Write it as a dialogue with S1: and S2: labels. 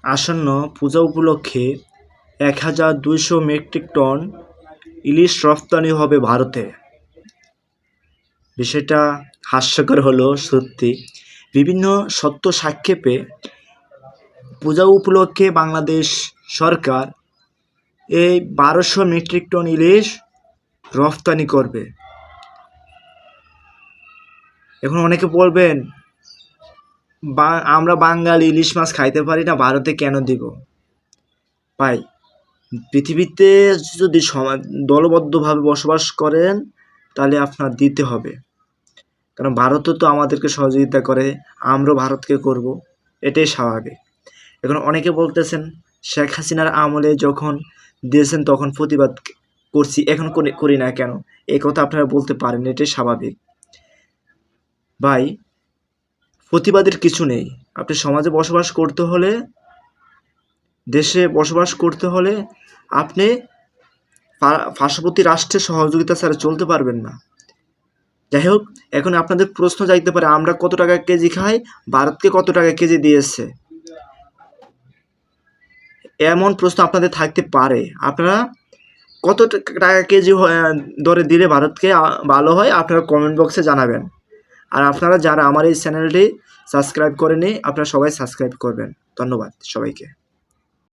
S1: আসন্ন পূজা উপলক্ষে ১,২০০ metric ton ইলিশ রপ্তানি হবে ভারতে। বিষয়টা হাস্যকর হলেও সত্যি। বিভিন্ন সত্য সাক্ষেপে পূজা উপলক্ষে বাংলাদেশ সরকার এই ১২০০ মেট্রিক টন ইলিশ রপ্তানি করবে। এখন অনেকে বলবেন, আমরা বাঙালি ইলিশ মাছ খাইতে পারি না, ভারতে কেন দিব? ভাই, পৃথিবীতে যদি দলবদ্ধভাবে বসবাস করেন তাহলে আপনার দিতে হবে, কারণ ভারতও তো আমাদেরকে সহযোগিতা করে, আমরাও ভারতকে করব, এটাই স্বাভাবিক। এখন অনেকে বলতেছেন শেখ হাসিনার আমলে যখন দিয়েছেন তখন প্রতিবাদ করছি, এখন করি না কেন, এই কথা আপনারা বলতে পারেন, এটাই স্বাভাবিক। ভাই, প্রতিবাদের কিছু নেই। আপনি সমাজে বসবাস করতে হলে, দেশে বসবাস করতে হলে আপনি পার্শ্ববর্তী রাষ্ট্রের সহযোগিতা ছাড়া চলতে পারবেন না। যাই হোক, এখন আপনাদের প্রশ্ন যাইতে পারে আমরা কত টাকা কেজি খাই, ভারতকে কত টাকা কেজি দিয়েছে, এমন প্রশ্ন আপনাদের থাকতে পারে। আপনারা কত টাকা কেজি দরে দিলে ভারতকে ভালো হয় আপনারা কমেন্ট বক্সে জানাবেন। আর আপনারা যারা আমার এই চ্যানেলটি সাবস্ক্রাইব করেনি, আপনারা সবাই সাবস্ক্রাইব করবেন। ধন্যবাদ সবাইকে।